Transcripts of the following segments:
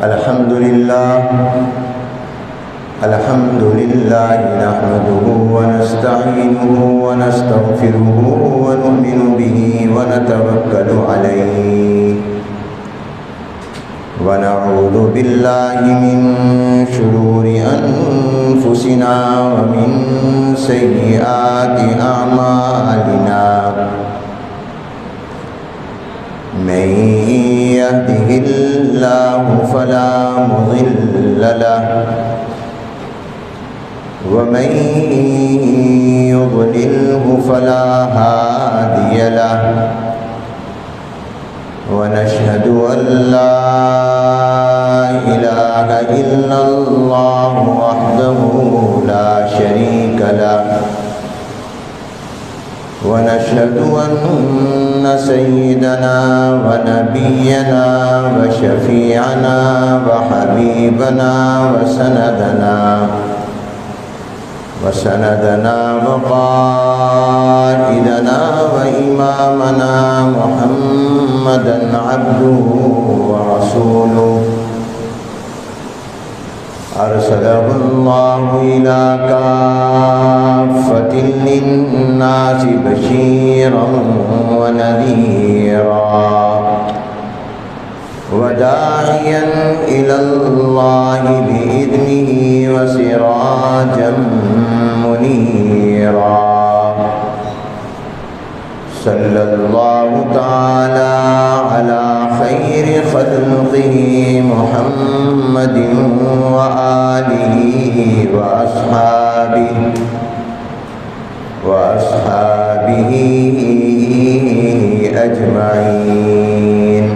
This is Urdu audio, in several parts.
الحمد لله نحمده ونستعينه ونستغفره ونؤمن به ونتوكل عليه ونعوذ بالله من شرور أنفسنا ومن سيئات أعمالنا من يهده الله فلا مضل له ومن يضلله فلا هادي له ونشهد أن لا إله إلا الله وحده لا شريك له ونشهد أن سيدنا ونبينا وشفيعنا وحبيبنا وسندنا وقائدنا وإمامنا محمدا عبده ورسوله أرسله الله إلى كافة للناس بشيرا ونذيرا وداعيا إلى الله بإذنه وسراجا منيرا صلى الله تعالى على خير خلقه محمد وآله وأصحابه أجمعين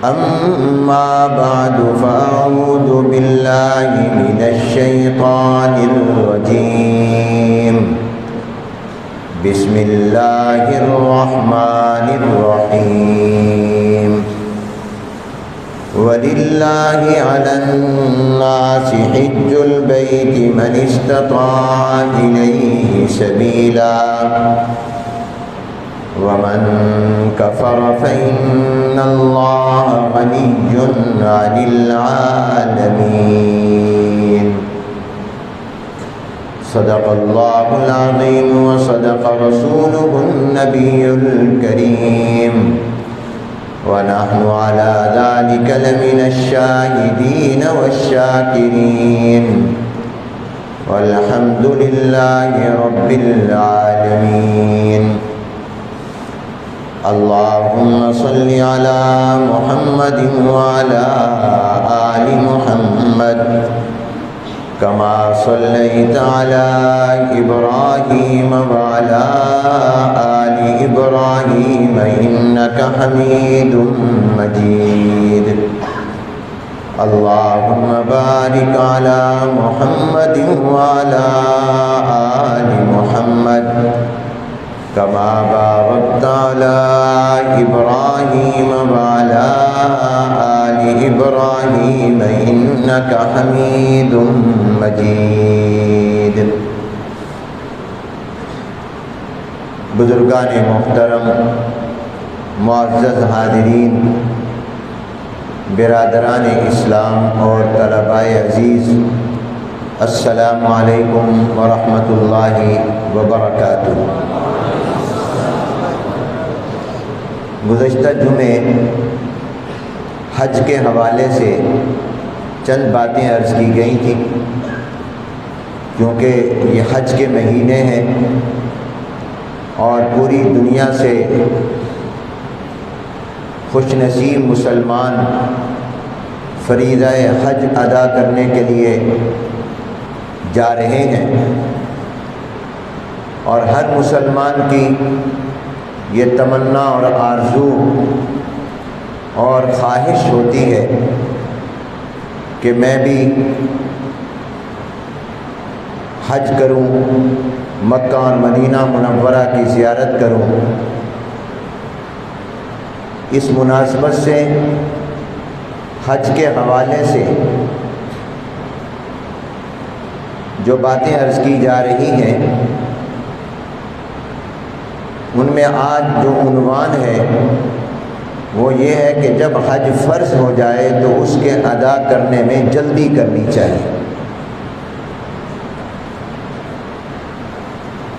أما بعد فأعوذ بالله من الشيطان الرجيم بسم الله الرحمن الرحيم ولله على الناس حج البيت من استطاع إليه سبيلا ومن كفر فإن الله غني عن العالمين صدق الله العظيم وصدق رسوله النبي الكريم ونحن على ذلك لمن الشاهدين والشاكرين والحمد لله رب العالمين اللهم صل على محمد وعلى آل محمد كما صليت على إبراهيم وعلى آل إبراهيم إنك حميد مجيد اللهم بارك على محمد وعلى آل محمد كما باركت على إبراهيم وعلى آل إبراهيم إنك حميد مجيد بزرگان محترم، معزز حاضرین، برادران اسلام اور طلباء عزیز، السلام علیکم ورحمۃ اللہ وبرکاتہ۔ گزشتہ جمعے حج کے حوالے سے چند باتیں عرض کی گئی تھیں، کیونکہ یہ حج کے مہینے ہیں اور پوری دنیا سے خوش نصیب مسلمان فریضہ حج ادا کرنے کے لیے جا رہے ہیں، اور ہر مسلمان کی یہ تمنا اور آرزو اور خواہش ہوتی ہے کہ میں بھی حج کروں، مکہ اور مدینہ منورہ کی زیارت کروں۔ اس مناسبت سے حج کے حوالے سے جو باتیں عرض کی جا رہی ہیں ان میں آج جو عنوان ہے وہ یہ ہے کہ جب حج فرض ہو جائے تو اس کے ادا کرنے میں جلدی کرنی چاہیے۔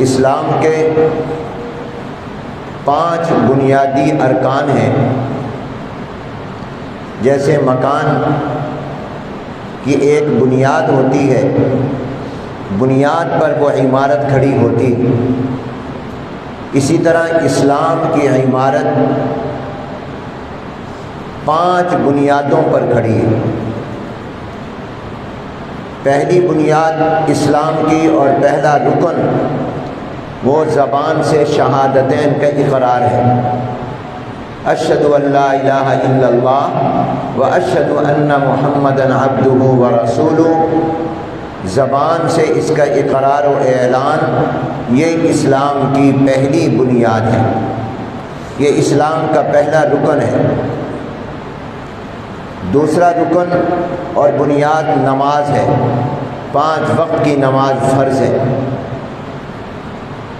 اسلام کے 5 بنیادی ارکان ہیں، جیسے مکان کی ایک بنیاد ہوتی ہے، بنیاد پر وہ عمارت کھڑی ہوتی، اسی طرح اسلام کی عمارت 5 بنیادوں پر کھڑی ہے۔ پہلی بنیاد اسلام کی اور پہلا رکن وہ زبان سے شہادتین کا اقرار ہے، اشہد ان لا الہ الا اللہ و اشہد ان محمدً عبدہ و رسولہ، زبان سے اس کا اقرار و اعلان، یہ اسلام کی پہلی بنیاد ہے، یہ اسلام کا پہلا رکن ہے۔ دوسرا رکن اور بنیاد نماز ہے، 5 وقت کی نماز فرض ہے۔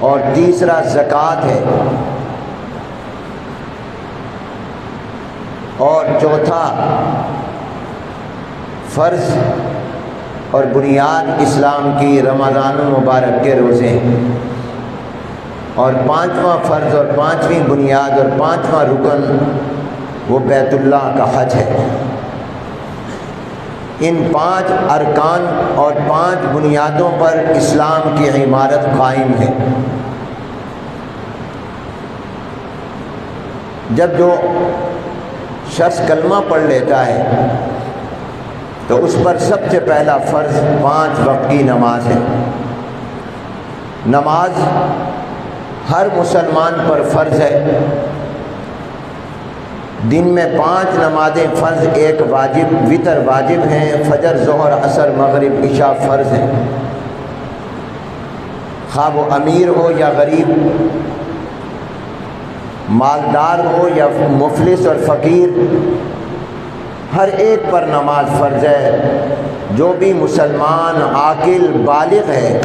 اور تیسرا زکوٰۃ ہے، اور چوتھا فرض اور بنیاد اسلام کی رمضان المبارک کے روزے ہیں، اور 5واں فرض اور 5ویں بنیاد اور 5واں رکن وہ بیت اللہ کا حج ہے۔ ان 5 ارکان اور 5 بنیادوں پر اسلام کی عمارت قائم ہے۔ جب جو شخص کلمہ پڑھ لیتا ہے تو اس پر سب سے پہلا فرض 5 وقت کی نماز ہے۔ نماز ہر مسلمان پر فرض ہے۔ دن میں 5 نمازیں فرض، 1 واجب، وتر واجب ہیں، فجر، ظہر، عصر، مغرب، عشاء فرض ہیں۔ خواہ وہ امیر ہو یا غریب، مالدار ہو یا مفلس اور فقیر، ہر ایک پر نماز فرض ہے۔ جو بھی مسلمان عاقل بالغ ہے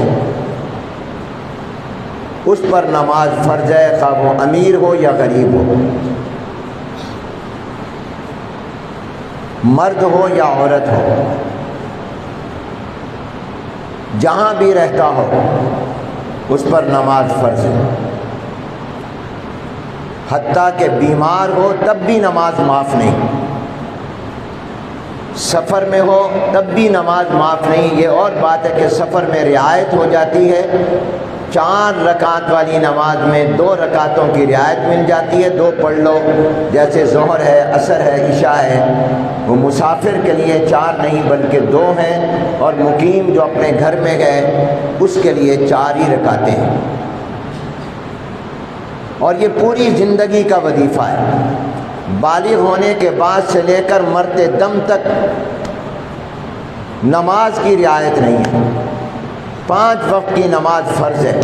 اس پر نماز فرض ہے، خواہ وہ امیر ہو یا غریب ہو، مرد ہو یا عورت ہو، جہاں بھی رہتا ہو اس پر نماز فرض ہے۔ حتیٰ کہ بیمار ہو تب بھی نماز معاف نہیں، سفر میں ہو تب بھی نماز معاف نہیں۔ یہ اور بات ہے کہ سفر میں رعایت ہو جاتی ہے، 4 رکعت والی نماز میں 2 رکعتوں کی رعایت مل جاتی ہے، 2 پڑھ لو، جیسے ظہر ہے، عصر ہے، عشاء ہے۔ وہ مسافر کے لیے 4 نہیں بلکہ 2 ہیں، اور مقیم جو اپنے گھر میں گئے اس کے لیے 4 ہی رکعتیں ہیں۔ اور یہ پوری زندگی کا وظیفہ ہے، بالغ ہونے کے بعد سے لے کر مرتے دم تک نماز کی رعایت نہیں ہے۔ 5 وقت کی نماز فرض ہے،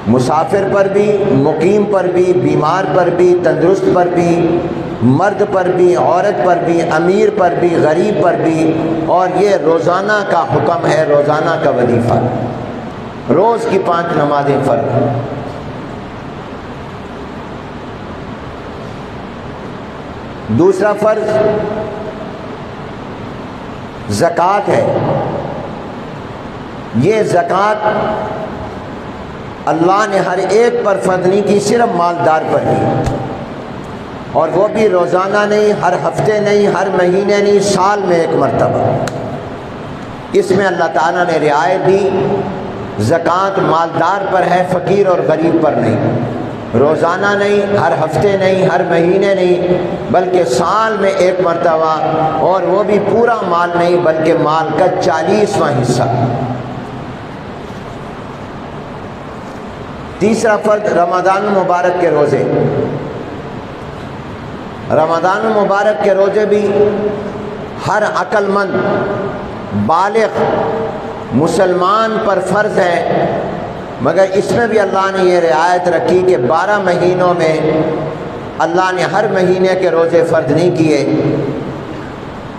مسافر پر بھی، مقیم پر بھی، بیمار پر بھی، تندرست پر بھی، مرد پر بھی، عورت پر بھی، امیر پر بھی، غریب پر بھی۔ اور یہ روزانہ کا حکم ہے، روزانہ کا وظیفہ، روز کی 5 نمازیں فرض ہیں۔ دوسرا فرض زکوٰۃ ہے۔ یہ زکوٰۃ اللہ نے ہر ایک پر فرض نہیں کی، صرف مالدار پر کی، اور وہ بھی روزانہ نہیں، ہر ہفتے نہیں، ہر مہینے نہیں، سال میں 1 مرتبہ۔ اس میں اللہ تعالیٰ نے رعایت دی، زکوٰۃ مالدار پر ہے، فقیر اور غریب پر نہیں، روزانہ نہیں، ہر ہفتے نہیں، ہر مہینے نہیں، بلکہ سال میں 1 مرتبہ، اور وہ بھی پورا مال نہیں بلکہ مال کا 40واں حصہ۔ تیسرا فرض رمضان المبارک کے روزے۔ رمضان المبارک کے روزے بھی ہر عقل مند بالغ مسلمان پر فرض ہے، مگر اس میں بھی اللہ نے یہ رعایت رکھی کہ 12 مہینوں میں اللہ نے ہر مہینے کے روزے فرض نہیں کیے،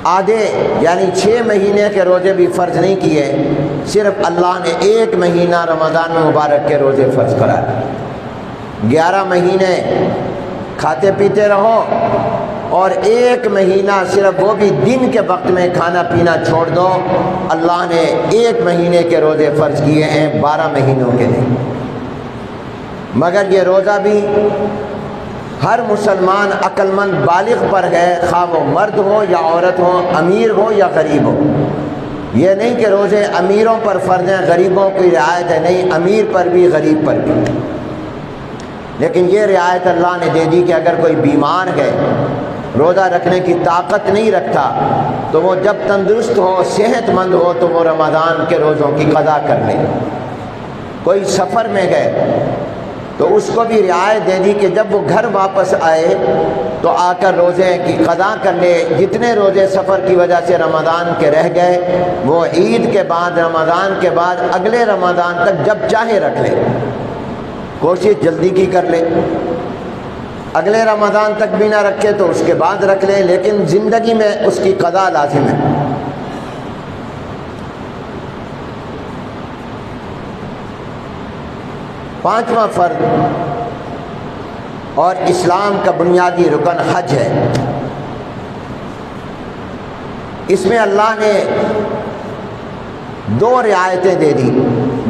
آدھے یعنی 6 مہینے کے روزے بھی فرض نہیں کیے، صرف اللہ نے 1 مہینہ رمضان مبارک کے روزے فرض کرا۔ 11 مہینے کھاتے پیتے رہو، اور 1 مہینہ صرف وہ بھی دن کے وقت میں کھانا پینا چھوڑ دو۔ اللہ نے 1 مہینے کے روزے فرض کیے ہیں 12 مہینوں کے لیے، مگر یہ روزہ بھی ہر مسلمان عقل مند بالغ پر ہے، خواہ وہ مرد ہو یا عورت ہو، امیر ہو یا غریب ہو۔ یہ نہیں کہ روزے امیروں پر فرض ہیں، غریبوں کی رعایت ہے، نہیں، امیر پر بھی غریب پر بھی۔ لیکن یہ رعایت اللہ نے دے دی کہ اگر کوئی بیمار ہے، روزہ رکھنے کی طاقت نہیں رکھتا، تو وہ جب تندرست ہو، صحت مند ہو، تو وہ رمضان کے روزوں کی قضا کر لے۔ کوئی سفر میں گئے تو اس کو بھی رعایت دے دی کہ جب وہ گھر واپس آئے تو آ کر روزے کی قضا کر لے۔ جتنے روزے سفر کی وجہ سے رمضان کے رہ گئے، وہ عید کے بعد، رمضان کے بعد اگلے رمضان تک جب چاہے رکھ لے، کوشش جلدی کی کر لے۔ اگلے رمضان تک بھی نہ رکھے تو اس کے بعد رکھ لے، لیکن زندگی میں اس کی قضا لازم ہے۔ پانچواں فرض اور اسلام کا بنیادی رکن حج ہے۔ اس میں اللہ نے 2 رعایتیں دے دی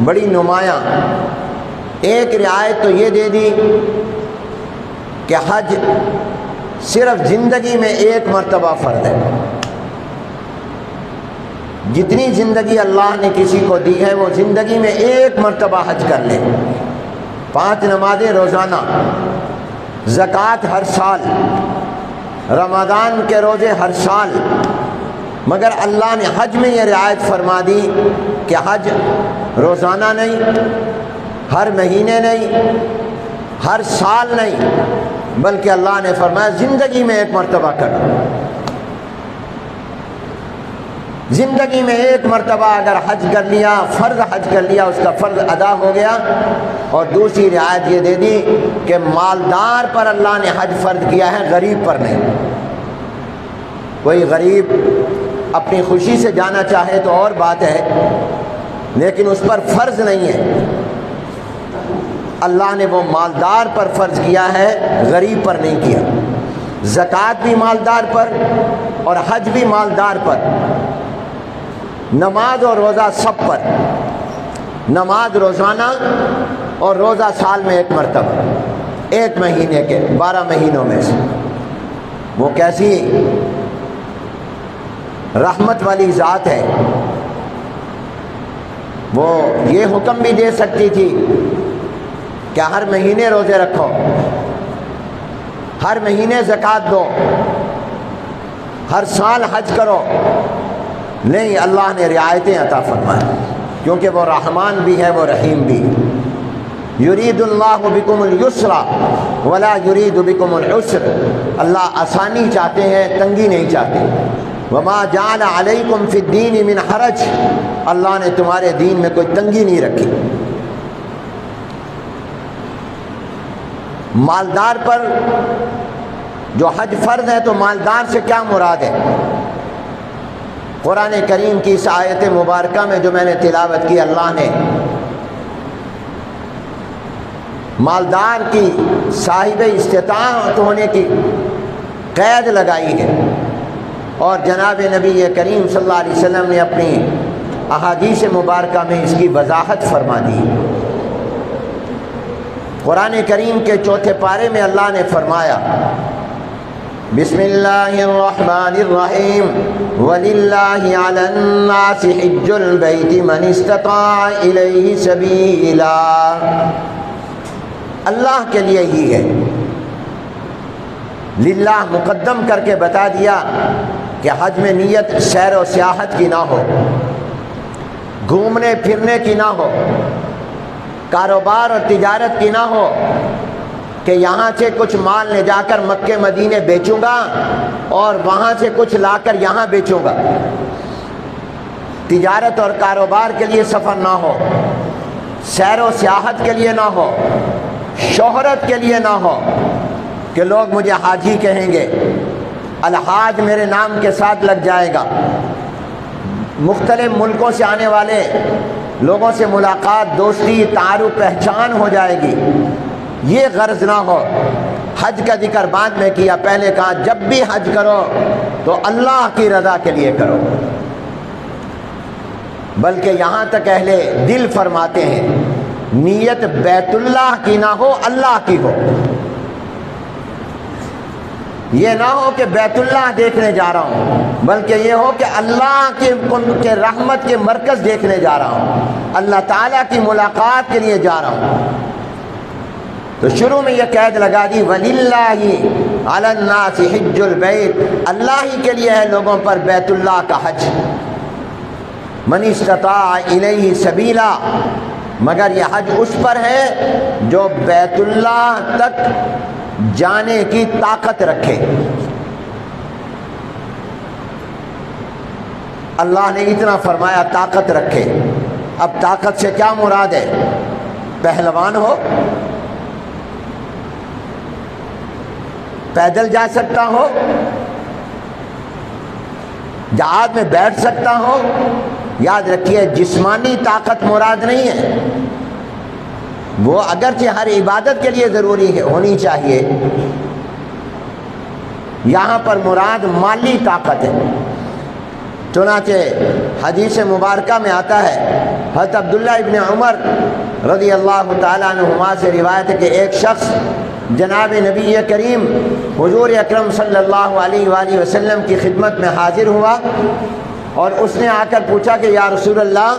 بڑی نمایاں۔ ایک رعایت تو یہ دے دی کہ حج صرف زندگی میں 1 مرتبہ فرض ہے۔ جتنی زندگی اللہ نے کسی کو دی ہے، وہ زندگی میں 1 مرتبہ حج کر لے۔ 5 نمازیں روزانہ، زکوٰۃ ہر سال، رمضان کے روزے ہر سال۔ مگر اللہ نے حج میں یہ رعایت فرما دی کہ حج روزانہ نہیں، ہر مہینے نہیں، ہر سال نہیں، بلکہ اللہ نے فرمایا زندگی میں 1 مرتبہ کرو۔ زندگی میں 1 مرتبہ اگر حج کر لیا، فرض حج کر لیا، اس کا فرض ادا ہو گیا۔ اور دوسری رعایت یہ دے دی کہ مالدار پر اللہ نے حج فرض کیا ہے، غریب پر نہیں۔ کوئی غریب اپنی خوشی سے جانا چاہے تو اور بات ہے، لیکن اس پر فرض نہیں ہے۔ اللہ نے وہ مالدار پر فرض کیا ہے، غریب پر نہیں کیا۔ زکوٰۃ بھی مالدار پر اور حج بھی مالدار پر، نماز اور روزہ سب پر۔ نماز روزانہ اور روزہ سال میں 1 مرتبہ، 1 مہینے کے 12 مہینوں میں سے۔ وہ کیسی رحمت والی ذات ہے، وہ یہ حکم بھی دے سکتی تھی کہ ہر مہینے روزے رکھو، ہر مہینے زکوٰۃ دو، ہر سال حج کرو۔ نہیں، اللہ نے رعایتیں عطا فرمائیں، کیونکہ وہ رحمان بھی ہے، وہ رحیم بھی۔ یرید اللہ بکم الیسر ولا یرید بکم العسر، اللہ آسانی چاہتے ہیں، تنگی نہیں چاہتے۔ وما جعل علیکم فی الدین من حرج، اللہ نے تمہارے دین میں کوئی تنگی نہیں رکھی۔ مالدار پر جو حج فرض ہے، تو مالدار سے کیا مراد ہے؟ قرآن کریم کی اس آیت مبارکہ میں جو میں نے تلاوت کی، اللہ نے مالدار کی صاحب استطاعت ہونے کی قید لگائی ہے، اور جناب نبی کریم صلی اللہ علیہ وسلم نے اپنی احادیث مبارکہ میں اس کی وضاحت فرما دی۔ قرآن کریم کے 4 پارے میں اللہ نے فرمایا، بسم اللہ الرحمن الرحیم، وَلِلَّهِ عَلَى النَّاسِ حِجُّ الْبَيْتِ مَنِ اسْتَطَاعَ إِلَيْهِ سَبِيلًا، اللہ کے لیے ہی ہے۔ للہ مقدم کر کے بتا دیا کہ حج میں نیت سیر و سیاحت کی نہ ہو، گھومنے پھرنے کی نہ ہو، کاروبار اور تجارت کی نہ ہو کہ یہاں سے کچھ مال لے جا کر مکے مدینے بیچوں گا اور وہاں سے کچھ لا کر یہاں بیچوں گا۔ تجارت اور کاروبار کے لیے سفر نہ ہو، سیر و سیاحت کے لیے نہ ہو، شہرت کے لیے نہ ہو کہ لوگ مجھے حاجی کہیں گے، الحاج میرے نام کے ساتھ لگ جائے گا، مختلف ملکوں سے آنے والے لوگوں سے ملاقات، دوستی، تعارف، پہچان ہو جائے گی، یہ غرض نہ ہو۔ حج کا ذکر بعد میں کیا، پہلے کہا جب بھی حج کرو تو اللہ کی رضا کے لیے کرو، بلکہ یہاں تک اہل دل فرماتے ہیں نیت بیت اللہ کی نہ ہو، اللہ کی ہو۔ یہ نہ ہو کہ بیت اللہ دیکھنے جا رہا ہوں، بلکہ یہ ہو کہ اللہ کے رحمت کے مرکز دیکھنے جا رہا ہوں، اللہ تعالیٰ کی ملاقات کے لیے جا رہا ہوں۔ تو شروع میں یہ قید لگا دی وَلِلَّهِ عَلَى النَّاسِ حِجُّ الْبَيْتِ، اللہ ہی کے لیے ہے لوگوں پر بیت اللہ کا حج، مَنِ اسْتَطَاعَ إِلَيْهِ سَبِيلًا، مگر یہ حج اس پر ہے جو بیت اللہ تک جانے کی طاقت رکھے۔ اللہ نے اتنا فرمایا طاقت رکھے، اب طاقت سے کیا مراد ہے؟ پہلوان ہو، پیدل جا سکتا ہو، جہاز میں بیٹھ سکتا ہو۔ یاد رکھیے جسمانی طاقت مراد نہیں ہے، وہ اگرچہ ہر عبادت کے لیے ضروری ہے، ہونی چاہیے، یہاں پر مراد مالی طاقت ہے۔ چنانچہ حدیث مبارکہ میں آتا ہے، حضرت عبداللہ ابن عمر رضی اللہ تعالیٰ عنہما سے روایت ہے کہ ایک شخص جناب نبی کریم حضور اکرم صلی اللہ علیہ وآلہ وسلم کی خدمت میں حاضر ہوا، اور اس نے آ کر پوچھا کہ یا رسول اللہ،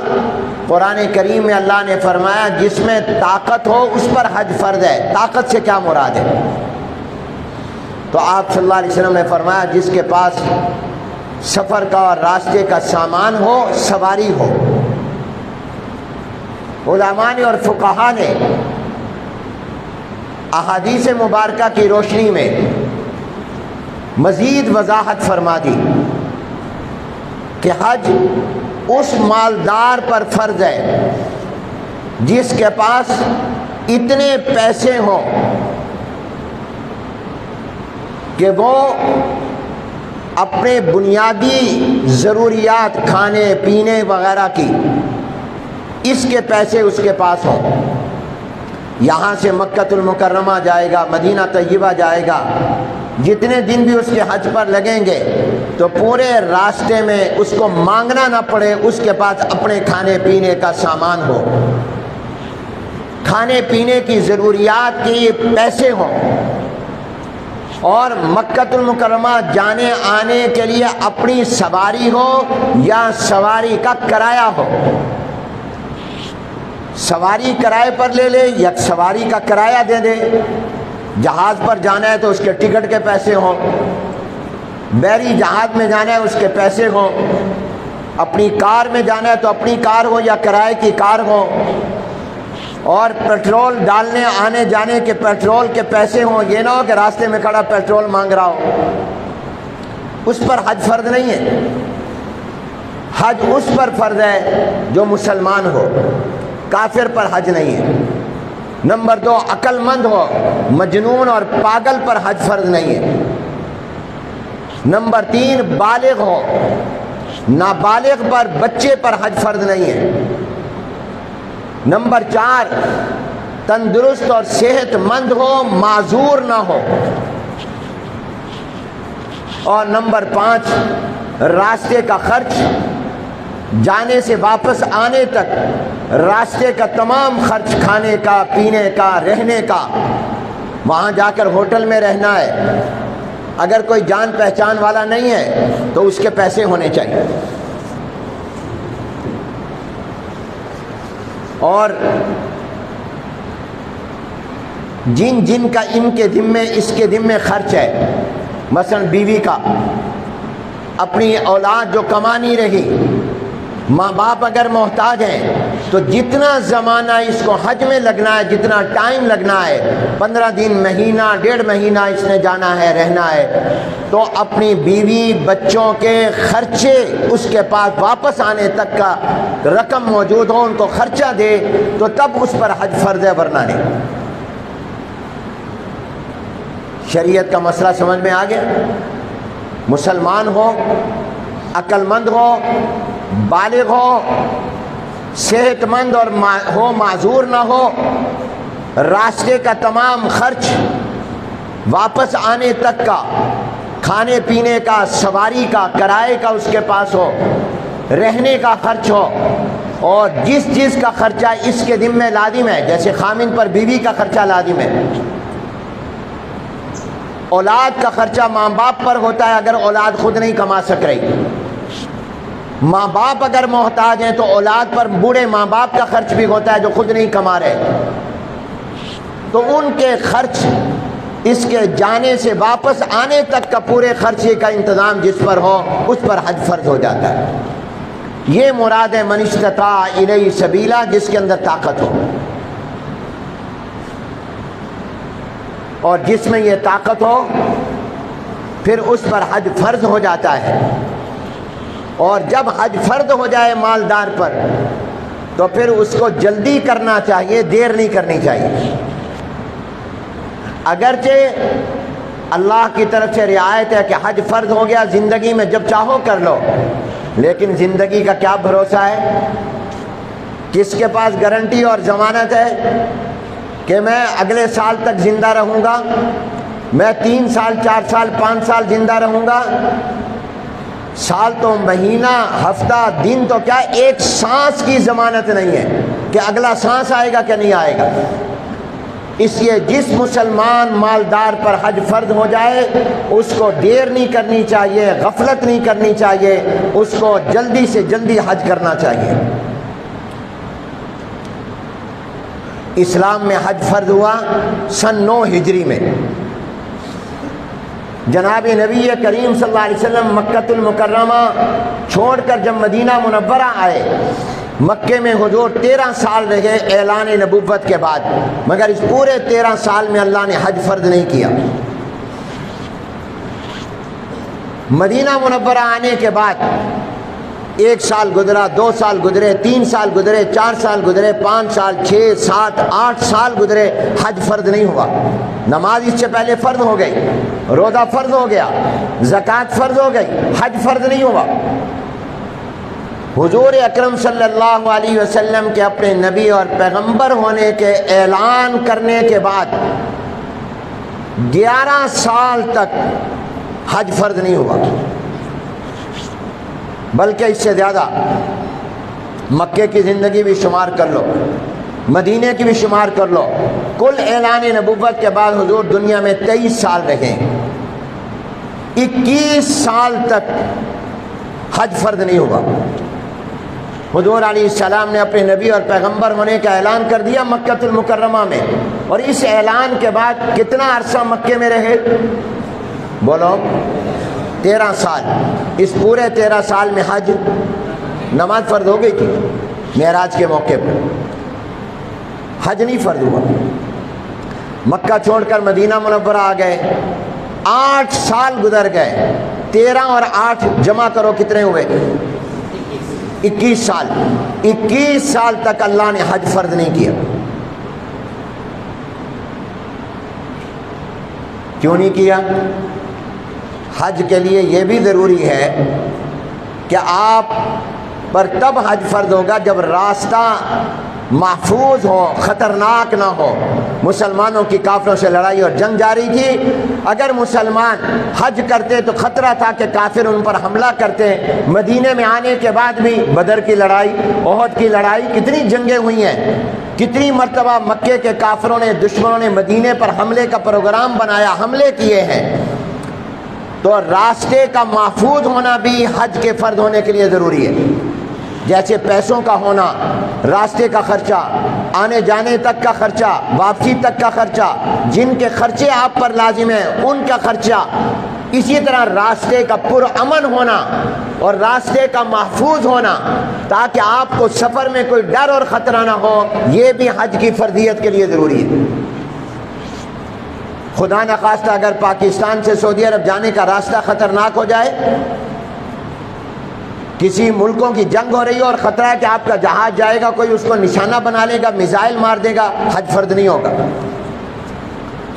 قرآن کریم میں اللہ نے فرمایا جس میں طاقت ہو اس پر حج فرض ہے، طاقت سے کیا مراد ہے؟ تو آپ صلی اللہ علیہ وسلم نے فرمایا جس کے پاس سفر کا اور راستے کا سامان ہو، سواری ہو۔ علماء نے اور فقہاء نے احادیث مبارکہ کی روشنی میں مزید وضاحت فرما دی کہ حج اس مالدار پر فرض ہے جس کے پاس اتنے پیسے ہوں کہ وہ اپنے بنیادی ضروریات کھانے پینے وغیرہ کی، اس کے پیسے اس کے پاس ہوں۔ یہاں سے مکہ المکرمہ جائے گا، مدینہ طیبہ جائے گا، جتنے دن بھی اس کے حج پر لگیں گے تو پورے راستے میں اس کو مانگنا نہ پڑے، اس کے پاس اپنے کھانے پینے کا سامان ہو، کھانے پینے کی ضروریات کے پیسے ہوں، اور مکہ المکرمہ جانے آنے کے لیے اپنی سواری ہو یا سواری کا کرایہ ہو۔ سواری کرائے پر لے لے یا سواری کا کرایہ دے دے، جہاز پر جانا ہے تو اس کے ٹکٹ کے پیسے ہوں، بحری جہاز میں جانا ہے اس کے پیسے ہوں، اپنی کار میں جانا ہے تو اپنی کار ہو یا کرائے کی کار ہو، اور پیٹرول ڈالنے آنے جانے کے پیٹرول کے پیسے ہوں۔ یہ نہ ہو کہ راستے میں کھڑا پیٹرول مانگ رہا ہو، اس پر حج فرض نہیں ہے۔ حج اس پر فرض ہے جو مسلمان ہو، کافر پر حج نہیں ہے۔ نمبر 2، عقل مند ہو، مجنون اور پاگل پر حج فرض نہیں ہے۔ نمبر 3، بالغ ہو، نابالغ پر، بچے پر حج فرض نہیں ہے۔ نمبر 4، تندرست اور صحت مند ہو، معذور نہ ہو۔ اور نمبر 5، راستے کا خرچ، جانے سے واپس آنے تک راستے کا تمام خرچ، کھانے کا، پینے کا، رہنے کا، وہاں جا کر ہوٹل میں رہنا ہے، اگر کوئی جان پہچان والا نہیں ہے تو اس کے پیسے ہونے چاہیے۔ اور جن جن کا ان کے ذمے اس کے ذمے خرچ ہے، مثلا بیوی کا، اپنی اولاد جو کما نہیں رہی، ماں باپ اگر محتاج ہیں تو جتنا زمانہ اس کو حج میں لگنا ہے، جتنا ٹائم لگنا ہے، 15 دن، مہینہ، 1.5 مہینہ اس نے جانا ہے، رہنا ہے، تو اپنی بیوی بچوں کے خرچے اس کے پاس واپس آنے تک کا رقم موجود ہو، ان کو خرچہ دے تو تب اس پر حج فرض ہے، ورنہ نہیں۔ شریعت کا مسئلہ سمجھ میں آ گیا؟ مسلمان ہو، عقل مند ہو، بالغ ہو، صحت مند اور معذور نہ ہو، راستے کا تمام خرچ واپس آنے تک کا کھانے پینے کا، سواری کا، کرائے کا اس کے پاس ہو، رہنے کا خرچ ہو، اور جس چیز کا خرچہ اس کے ذمہ لازم ہے، جیسے خامن پر بیوی کا خرچہ لازم ہے، اولاد کا خرچہ ماں باپ پر ہوتا ہے اگر اولاد خود نہیں کما سک رہی، ماں باپ اگر محتاج ہیں تو اولاد پر بوڑھے ماں باپ کا خرچ بھی ہوتا ہے جو خود نہیں کما رہے، تو ان کے خرچ اس کے جانے سے واپس آنے تک کا پورے خرچے کا انتظام جس پر ہو اس پر حج فرض ہو جاتا ہے۔ یہ مراد ہے من استطاع الیہ سبیلا، جس کے اندر طاقت ہو، اور جس میں یہ طاقت ہو پھر اس پر حج فرض ہو جاتا ہے، اور جب حج فرض ہو جائے مالدار پر تو پھر اس کو جلدی کرنا چاہیے، دیر نہیں کرنی چاہیے۔ اگرچہ اللہ کی طرف سے رعایت ہے کہ حج فرض ہو گیا زندگی میں جب چاہو کر لو، لیکن زندگی کا کیا بھروسہ ہے؟ کس کے پاس گارنٹی اور ضمانت ہے کہ میں اگلے سال تک زندہ رہوں گا، میں 3 سال 4 سال 5 سال زندہ رہوں گا؟ سال تو مہینہ، ہفتہ، دن تو کیا ایک سانس کی ضمانت نہیں ہے کہ اگلا سانس آئے گا کہ نہیں آئے گا۔ اس لیے جس مسلمان مالدار پر حج فرض ہو جائے اس کو دیر نہیں کرنی چاہیے، غفلت نہیں کرنی چاہیے، اس کو جلدی سے جلدی حج کرنا چاہیے۔ اسلام میں حج فرض ہوا سن 9 ہجری میں۔ جناب نبی کریم صلی اللہ علیہ وسلم مکہ المکرمہ چھوڑ کر جب مدینہ منورہ آئے، مکے میں حضور 13 سال رہے اعلان نبوت کے بعد، مگر اس پورے 13 سال میں اللہ نے حج فرض نہیں کیا۔ مدینہ منورہ آنے کے بعد 1 سال گزرا، 2 سال گزرے، 3 سال گزرے، 4 سال گزرے، 5 سال، 6، 7، 8 سال گزرے، حج فرض نہیں ہوا۔ نماز اس سے پہلے فرض ہو گئی، روزہ فرض ہو گیا، زکوٰۃ فرض ہو گئی، حج فرض نہیں ہوا۔ حضور اکرم صلی اللہ علیہ وسلم کے اپنے نبی اور پیغمبر ہونے کے اعلان کرنے کے بعد 11 سال تک حج فرض نہیں ہوا، بلکہ اس سے زیادہ۔ مکے کی زندگی بھی شمار کر لو، مدینے کی بھی شمار کر لو، کل اعلان نبوت کے بعد حضور دنیا میں 23 سال رہے، 21 سال تک حج فرض نہیں ہوا۔ حضور علیہ السلام نے اپنے نبی اور پیغمبر ہونے کا اعلان کر دیا مکہ المکرمہ میں، اور اس اعلان کے بعد کتنا عرصہ مکے میں رہے؟ بولو 13 سال۔ اس پورے 13 سال میں حج، نماز فرض ہو گئی تھی معراج کے موقع پر، حج نہیں فرض ہوا۔ مکہ چھوڑ کر مدینہ منورہ آ گئے، 8 سال گزر گئے، 13 اور 8 جمع کرو کتنے ہوئے؟ 21 سال۔ 21 سال تک اللہ نے حج فرض نہیں کیا۔ کیوں نہیں کیا؟ حج کے لیے یہ بھی ضروری ہے کہ آپ پر تب حج فرض ہوگا جب راستہ محفوظ ہو، خطرناک نہ ہو۔ مسلمانوں کی کافروں سے لڑائی اور جنگ جاری تھی، اگر مسلمان حج کرتے تو خطرہ تھا کہ کافر ان پر حملہ کرتے۔ مدینے میں آنے کے بعد بھی بدر کی لڑائی، احد کی لڑائی، کتنی جنگیں ہوئی ہیں، کتنی مرتبہ مکے کے کافروں نے، دشمنوں نے مدینے پر حملے کا پروگرام بنایا، حملے کیے ہیں۔ تو راستے کا محفوظ ہونا بھی حج کے فرض ہونے کے لیے ضروری ہے، جیسے پیسوں کا ہونا، راستے کا خرچہ، آنے جانے تک کا خرچہ، واپسی تک کا خرچہ، جن کے خرچے آپ پر لازم ہیں ان کا خرچہ، اسی طرح راستے کا پرامن ہونا اور راستے کا محفوظ ہونا، تاکہ آپ کو سفر میں کوئی ڈر اور خطرہ نہ ہو، یہ بھی حج کی فرضیت کے لیے ضروری ہے۔ خدا نخواستہ اگر پاکستان سے سعودی عرب جانے کا راستہ خطرناک ہو جائے، کسی ملکوں کی جنگ ہو رہی ہے اور خطرہ ہے کہ آپ کا جہاز جائے گا، کوئی اس کو نشانہ بنا لے گا، میزائل مار دے گا، حج فرض نہیں ہوگا۔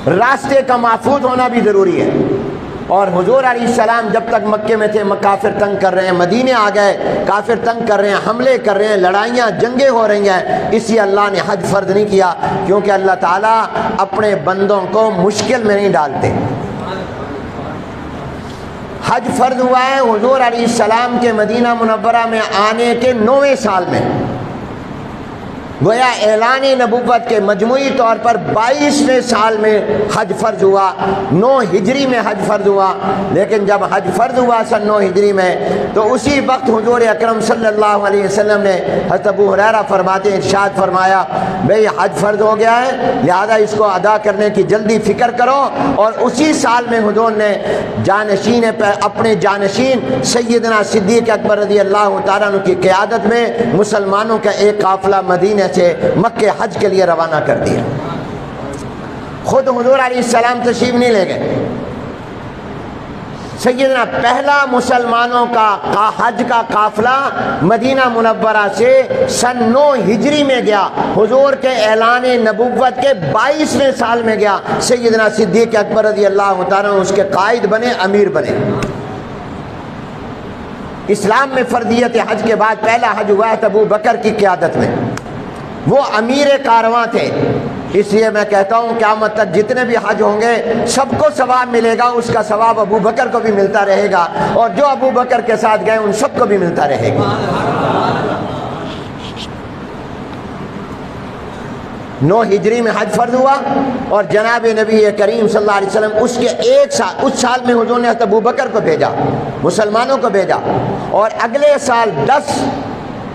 راستے کا محفوظ ہونا بھی ضروری ہے۔ اور حضور علیہ السلام جب تک مکے میں تھے کافر تنگ کر رہے ہیں، مدینے آ گئے کافر تنگ کر رہے ہیں، حملے کر رہے ہیں، لڑائیاں جنگیں ہو رہی ہیں، اس لیے اللہ نے حج فرض نہیں کیا، کیونکہ اللہ تعالیٰ اپنے بندوں کو مشکل میں نہیں ڈالتے۔ حج فرض ہوا ہے حضور علیہ السلام کے مدینہ منورہ میں آنے کے 9ویں سال میں، گویا اعلان نبوت کے مجموعی طور پر 22ویں سال میں حج فرض ہوا، 9 ہجری میں حج فرض ہوا، لیکن جب حج فرض ہوا سن 9 ہجری میں تو اسی وقت حضور اکرم صلی اللہ علیہ وسلم نے حضرت ابو ہریرہ فرماتے ہیں، ارشاد فرمایا بھئی حج فرض ہو گیا ہے لہذا اس کو ادا کرنے کی جلدی فکر کرو، اور اسی سال میں حضور نے اپنے جانشین سیدنا صدیق اکبر رضی اللہ تعالیٰ عنہ کی قیادت میں مسلمانوں کا ایک قافلہ مدینے سے مکہ حج کے لیے روانہ کر دیا۔ خود حضور علیہ السلام تشریف نہیں لے گئے، سیدنا پہلا مسلمانوں کا حج کا قافلہ مدینہ منورہ سے سن 9 ہجری میں گیا، حضور کے اعلان نبوت کے 22ویں سال میں گیا، سیدنا صدیق اکبر رضی اللہ تعالیٰ اس کے قائد بنے، امیر بنے۔ اسلام میں فرضیت حج کے بعد پہلا حج ہوا ہے ابو بکر کی قیادت میں، وہ امیر کارواں تھے، اس لیے میں کہتا ہوں قیامت تک جتنے بھی حج ہوں گے سب کو ثواب ملے گا، اس کا ثواب ابو بکر کو بھی ملتا رہے گا، اور جو ابو بکر کے ساتھ گئے ان سب کو بھی ملتا رہے گا۔ 9 ہجری میں حج فرض ہوا، اور جناب نبی کریم صلی اللہ علیہ وسلم اس کے اس سال میں حضور نے ابو بکر کو بھیجا، مسلمانوں کو بھیجا، اور اگلے سال 10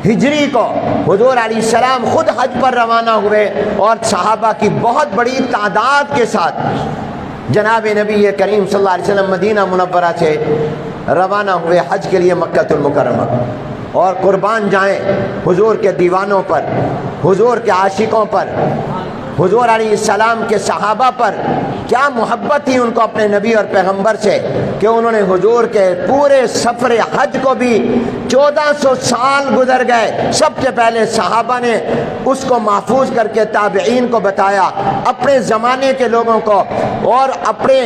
ہجری کو حضور علیہ السلام خود حج پر روانہ ہوئے، اور صحابہ کی بہت بڑی تعداد کے ساتھ جناب نبی کریم صلی اللہ علیہ وسلم مدینہ منورہ سے روانہ ہوئے حج کے لیے مکہ المکرمہ، اور قربان جائیں حضور کے دیوانوں پر، حضور کے عاشقوں پر، حضور علیہ السلام کے صحابہ پر کیا محبت تھی ان کو اپنے نبی اور پیغمبر سے کہ انہوں نے حضور کے پورے سفر حج کو بھی 1400 سال گزر گئے، سب سے پہلے صحابہ نے اس کو محفوظ کر کے تابعین کو بتایا، اپنے زمانے کے لوگوں کو، اور اپنے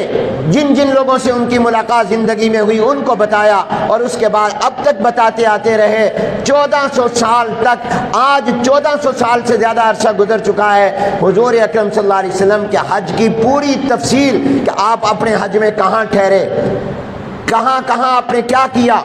جن جن لوگوں سے ان کی ملاقات زندگی میں ہوئی ان کو بتایا، اور اس کے بعد اب تک بتاتے آتے رہے 1400 سال تک۔ آج 1400 سال سے زیادہ عرصہ گزر چکا ہے، حضور اکرم صلی اللہ علیہ وسلم کے حج کی پوری تفصیل کہ آپ اپنے حج میں کہاں ٹھہرے، کہاں کہاں آپ نے کیا کیا،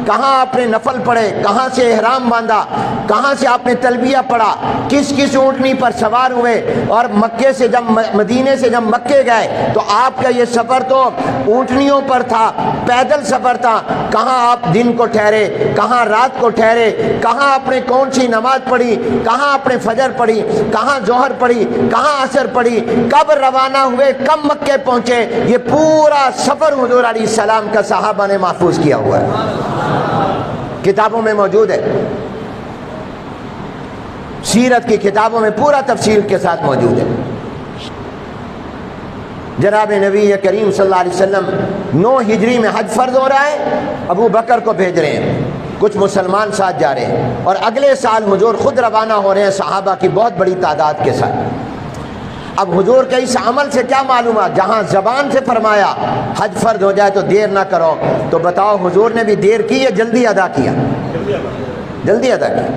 کہاں آپ نے نفل پڑھے، کہاں سے احرام باندھا، کہاں سے آپ نے تلبیہ پڑھا، کس کس اونٹنی پر سوار ہوئے، اور مکے سے جب مدینے سے جب مکے گئے تو آپ کا یہ سفر تو اونٹنیوں پر تھا، پیدل سفر تھا، کہاں آپ دن کو ٹھہرے، کہاں رات کو ٹھہرے، کہاں آپ نے کون سی نماز پڑھی، کہاں آپ نے فجر پڑھی، کہاں ظہر پڑھی، کہاں عصر پڑھی، کب روانہ ہوئے، کب مکے پہنچے، یہ پورا سفر حضور علیہ السلام کا صحابہ نے محفوظ کیا ہوا ہے، کتابوں میں موجود ہے، سیرت کی کتابوں میں پورا تفصیل کے ساتھ موجود ہے۔ جناب نبی کریم صلی اللہ علیہ وسلم 9 ہجری میں حج فرض ہو رہا ہے، ابو بکر کو بھیج رہے ہیں، کچھ مسلمان ساتھ جا رہے ہیں، اور اگلے سال حضور خود روانہ ہو رہے ہیں صحابہ کی بہت بڑی تعداد کے ساتھ۔ اب حضور کے اس عمل سے کیا معلومات، جہاں زبان سے فرمایا حج فرض ہو جائے تو دیر نہ کرو، تو بتاؤ حضور نے بھی دیر کی یا جلدی ادا کیا؟ جلدی ادا کیا۔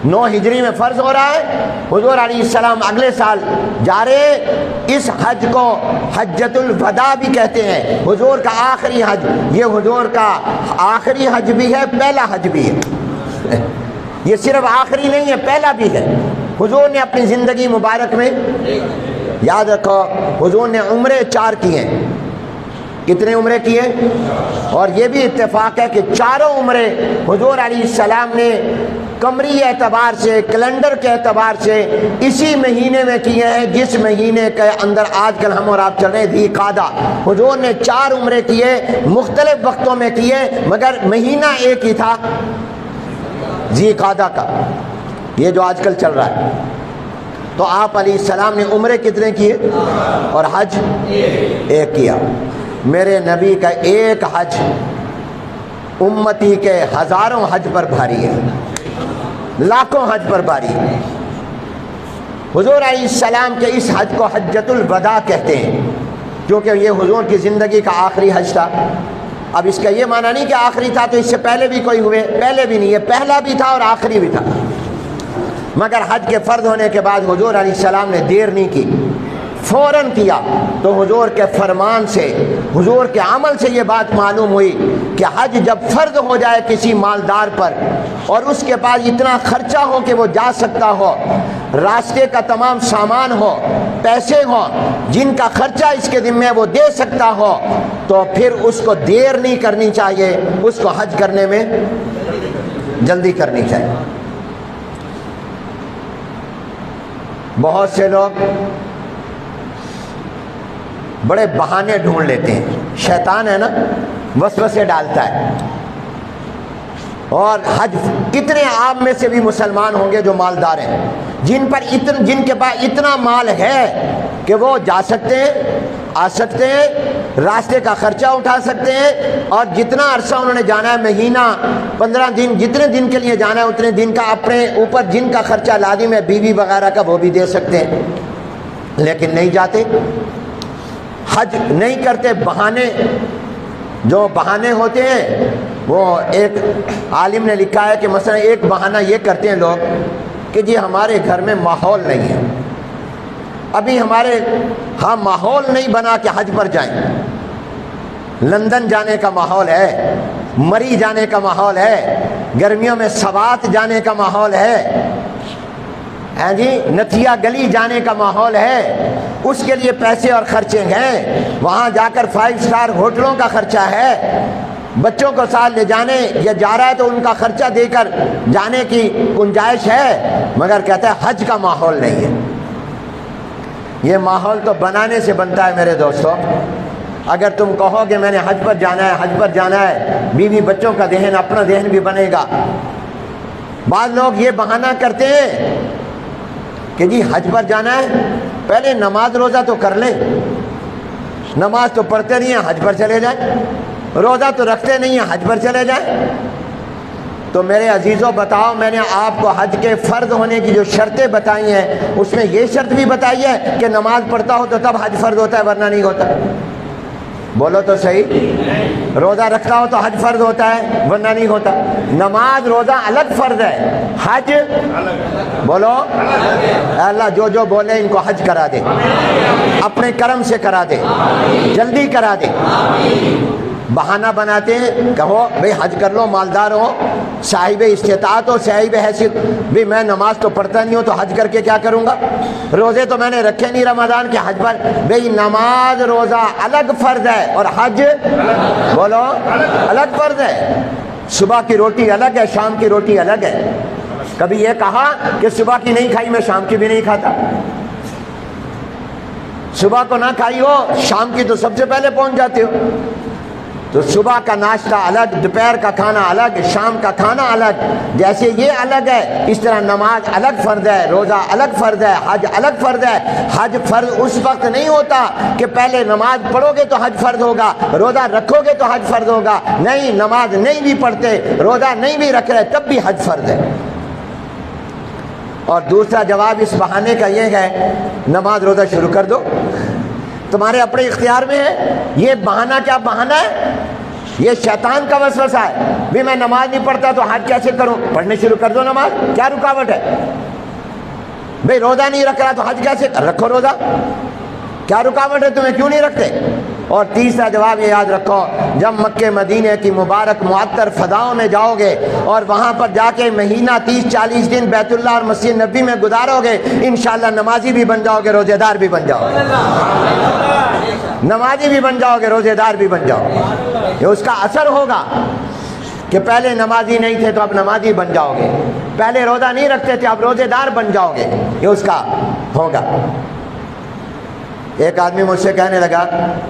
9 ہجری میں فرض ہو رہا ہے، حضور علیہ السلام اگلے سال جا رہے، اس حج کو حجۃ الوداع بھی کہتے ہیں، حضور کا آخری حج، یہ حضور کا آخری حج بھی ہے، پہلا حج بھی ہے، یہ صرف آخری نہیں ہے، پہلا بھی ہے۔ حضور نے اپنی زندگی مبارک میں، یاد رکھو، حضور نے عمرے 4 کیے ہیں۔ کتنے عمرے کیے؟ اور یہ بھی اتفاق ہے کہ چاروں عمرے حضور علیہ السلام نے قمری اعتبار سے، کیلنڈر کے اعتبار سے اسی مہینے میں کیے ہیں جس مہینے کے اندر آج کل ہم اور آپ چل رہے ہیں، ذی قعدہ۔ حضور نے 4 عمرے کیے، مختلف وقتوں میں کیے، مگر مہینہ ایک ہی تھا، ذی قعدہ کا، یہ جو آج کل چل رہا ہے۔ تو آپ علیہ السلام نے عمرے کتنے کیے اور حج ایک کیا۔ میرے نبی کا ایک حج امتی کے ہزاروں حج پر بھاری ہے، لاکھوں حج پر بھاری ہے۔ حضور علیہ السلام کے اس حج کو حجۃ الوداع کہتے ہیں، کیونکہ یہ حضور کی زندگی کا آخری حج تھا۔ اب اس کا یہ معنی نہیں کہ آخری تھا تو اس سے پہلے بھی کوئی ہوئے، پہلے بھی نہیں، یہ پہلا بھی تھا اور آخری بھی تھا۔ مگر حج کے فرض ہونے کے بعد حضور علیہ السلام نے دیر نہیں کی، فوراً کیا۔ تو حضور کے فرمان سے، حضور کے عمل سے یہ بات معلوم ہوئی کہ حج جب فرض ہو جائے کسی مالدار پر اور اس کے پاس اتنا خرچہ ہو کہ وہ جا سکتا ہو، راستے کا تمام سامان ہو، پیسے ہوں جن کا خرچہ اس کے ذمہ وہ دے سکتا ہو، تو پھر اس کو دیر نہیں کرنی چاہیے، اس کو حج کرنے میں جلدی کرنی چاہیے۔ بہت سے لوگ بڑے بہانے ڈھونڈ لیتے ہیں، شیطان ہے نا، وسوسے ڈالتا ہے۔ اور حج کتنے آپ میں سے بھی مسلمان ہوں گے جو مالدار ہیں، جن کے پاس اتنا مال ہے کہ وہ جا سکتے ہیں، آ سکتے ہیں، راستے کا خرچہ اٹھا سکتے ہیں، اور جتنا عرصہ انہوں نے جانا ہے، مہینہ 15 دن، جتنے دن کے لیے جانا ہے اتنے دن کا اپنے اوپر جن کا خرچہ لازم ہے بیوی وغیرہ کا وہ بھی دے سکتے ہیں، لیکن نہیں جاتے، حج نہیں کرتے۔ بہانے، جو بہانے ہوتے ہیں، وہ ایک عالم نے لکھا ہے کہ مثلا ایک بہانہ یہ کرتے ہیں لوگ کہ جی ہمارے گھر میں ماحول نہیں ہے، ابھی ہاں ماحول نہیں بنا کہ حج پر جائیں۔ لندن جانے کا ماحول ہے، مری جانے کا ماحول ہے، گرمیوں میں سوات جانے کا ماحول ہے، ہاں جی نتھیا گلی جانے کا ماحول ہے، اس کے لیے پیسے اور خرچے ہیں، وہاں جا کر 5 اسٹار ہوٹلوں کا خرچہ ہے، بچوں کو ساتھ لے جانے یا جا رہا ہے تو ان کا خرچہ دے کر جانے کی گنجائش ہے، مگر کہتا ہے حج کا ماحول نہیں ہے۔ یہ ماحول تو بنانے سے بنتا ہے میرے دوستوں۔ اگر تم کہو کہ میں نے حج پر جانا ہے، حج پر جانا ہے، بیوی بچوں کا ذہن، اپنا ذہن بھی بنے گا۔ بعض لوگ یہ بہانہ کرتے ہیں کہ جی حج پر جانا ہے، پہلے نماز روزہ تو کر لیں، نماز تو پڑھتے نہیں ہیں، حج پر چلے جائیں، روزہ تو رکھتے نہیں ہیں، حج پر چلے جائیں۔ تو میرے عزیزوں بتاؤ، میں نے آپ کو حج کے فرض ہونے کی جو شرطیں بتائی ہیں اس میں یہ شرط بھی بتائی ہے کہ نماز پڑھتا ہو تو تب حج فرض ہوتا ہے، ورنہ نہیں ہوتا؟ بولو تو صحیح۔ روزہ رکھتا ہو تو حج فرض ہوتا ہے، ورنہ نہیں ہوتا۔ نماز روزہ الگ فرض ہے، حج بولو اللہ جو بولے ان کو حج کرا دے، اپنے کرم سے کرا دے، جلدی کرا دے۔ بہانہ بناتے ہیں، کہو بھئی حج کر لو، مالدار ہو، صاحب استطاعت ہو، صاحب حیثیت، بھئی میں نماز تو پڑھتا نہیں ہوں تو حج کر کے کیا کروں گا، روزے تو میں نے رکھے نہیں رمضان کے، حج پر بھئی نماز روزہ الگ فرض ہے اور حج بولو الگ فرض ہے۔ صبح کی روٹی الگ ہے، شام کی روٹی الگ ہے۔ کبھی یہ کہا کہ صبح کی نہیں کھائی میں شام کی بھی نہیں کھاتا؟ صبح کو نہ کھائی ہو، شام کی تو سب سے پہلے پہنچ جاتے ہو۔ تو صبح کا ناشتہ الگ، دوپہر کا کھانا الگ، شام کا کھانا الگ۔ جیسے یہ الگ ہے اس طرح نماز الگ فرض ہے، روزہ الگ فرض ہے، حج الگ فرض ہے۔ حج فرض اس وقت نہیں ہوتا کہ پہلے نماز پڑھو گے تو حج فرض ہوگا، روزہ رکھو گے تو حج فرض ہوگا۔ نہیں، نماز نہیں بھی پڑھتے، روزہ نہیں بھی رکھ رہے تب بھی حج فرض ہے۔ اور دوسرا جواب اس بہانے کا یہ ہے، نماز روزہ شروع کر دو، تمہارے اپنے اختیار میں ہے۔ یہ بہانہ کیا بہانہ ہے؟ یہ شیطان کا وسوسہ ہے۔ بھی میں نماز نہیں پڑھتا تو حج کیسے کروں؟ پڑھنے شروع کر دو نماز، کیا رکاوٹ ہے؟ بھئی روزہ نہیں رکھ رہا تو حج کیسے؟ رکھو روزہ، کیا رکاوٹ ہے تمہیں، کیوں نہیں رکھتے؟ اور تیسرا جواب یہ یاد رکھو، جب مکہ مدینے کی مبارک معطر فضاؤں میں جاؤ گے اور وہاں پر جا کے مہینہ 30-40 دن بیت اللہ اور مسجد نبی میں گزارو گے، انشاءاللہ نمازی بھی بن جاؤ گے، روزے دار بھی بن جاؤ گے، نمازی بھی بن جاؤ گے، روزے دار بھی بن جاؤ گے۔ یہ اس کا اثر ہوگا کہ پہلے نمازی نہیں تھے تو اب نمازی بن جاؤ گے، پہلے روزہ نہیں رکھتے تھے اب روزے دار بن جاؤ گے، یہ اس کا ہوگا۔ ایک آدمی مجھ سے کہنے لگا،